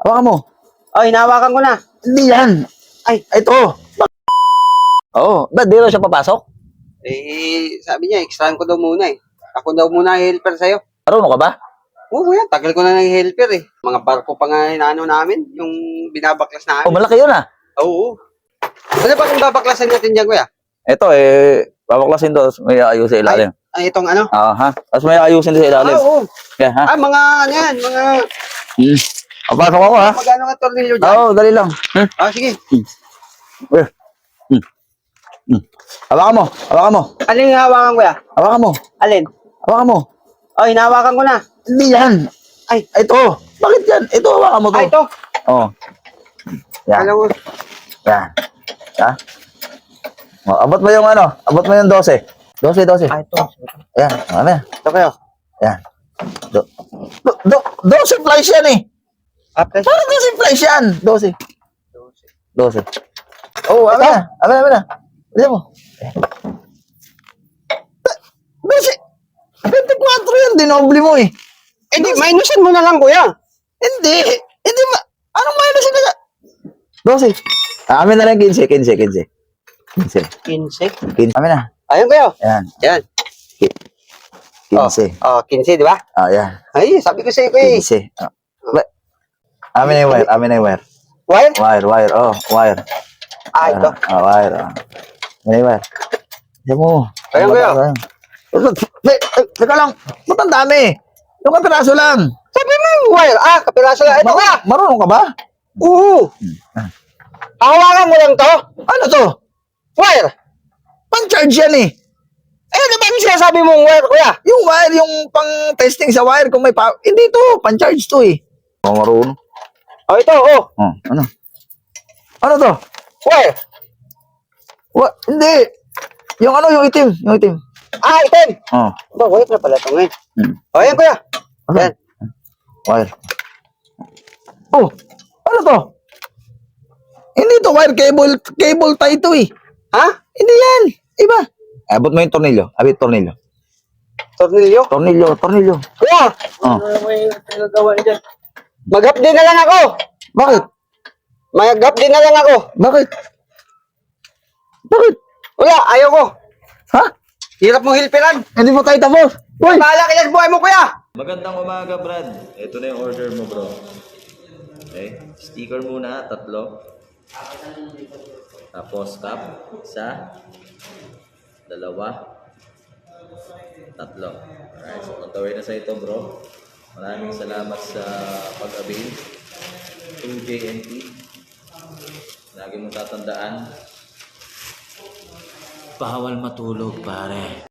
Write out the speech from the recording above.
Hawakan mo. Oh, hinawakan ko na. Hindi yan. Ay, Ito. Oo. Ba't di raw siya papasok? sabi niya, extrahan ko daw muna eh. Ako daw muna helper sa'yo. Marunong ka ba? Oo, kuya, tagal ko na helper eh. Mga barko pa nga inaano namin, yung binabaklas Oh, namin. malaki yun ah. Oo. Ano ba kung babaklasan natin dyan, kuya? Ito babaklasin to. May ayusin sa ilalim. Ay, itong ano? Ha? Tapos may ayusin din sa ilalim. Oo. Yeah, ha? Mga ano yan, mga... Papasok ako ha. Magkano ka tornilyo dyan? Oo, dali lang. Sige. Hawakan mo. Hawakan mo. Alin yung hawakan, kuya? Hawakan mo. Alin? Hawakan mo. Oh, hinawakan ko na. Hindi yan. Ay, Ito. Bakit yan? Ito, hawakan mo to. ito. Oo. Yan. Alam mo, Yan. Ha? Oh, abot mo yung ano? Abot mo yung 12. 12. ito. Yan. Ano yan? Ito kayo. Yan. 12 flies yan eh. After. Bakit 12 flies yan? 12. 12. Oh, amin na. Amin na. Bilisan mo. 12. 24 yan. Dinoble mo eh. Hindi, minusin mo na lang, kuya. Hindi. Hindi ba? Anong minus na? 12. Amin na lang 15. 15. 15. Amin na. Ayun kayo. Yan. Yan. 15. Oh, 15, di ba? Ah, yan. Ay, sabi ko sa'yo, kuya. 15. Amin na yung wire. Amin na yung wire. Wire? Wire. Oh, wire. Ito. Wire. Amin na yung wire. Diyan mo. Ayun kayo. Teka lang. Ba't ang dami? Yung kapiraso lang. Sabi mo yung wire. Kapiraso lang. Ito, kuya. Marunong ka ba? Oo. Hawakan mo lang to. Ano to? Wire. Pang-charge yan eh. Ano ba yung sinasabi mong wire, kuya? Yung wire, yung pang-testing sa wire kung may power. Hindi to. Pang-charge to eh. Oh, marunong. Oh, ito, oh. Ano? Ano to? Wire. Hindi. Yung ano, yung itim. Yung itim. Item. Oh. Ba, wire na pala ito ngayon. Oh, yan, kuya. Yan. Wire. Oh, ano to? Hindi to wire, cable tie to eh. Ha? Hindi yan. Iba. Abot mo yung tornilyo. Abit tornilyo. Tornilyo? Tornilyo. Kuya. Oh. Mag-update na lang ako. Bakit? Mag-update na lang ako. Bakit? Kuya, ayaw ko. Ha? Hirap mo hilpiran. Hindi mo tayo tapos. Uy! Bahala ka dyan, buhay mo, kuya. Magandang umaga, Brad. Ito na yung order mo, bro. Okay. Sticker muna, 3. Tapos cup, 1, 2, 3. Alright, so magkawin na sa ito, bro. Maraming salamat sa pag-avail. 2JNT. Lagi mong tatandaan. Bawal matulog, pare.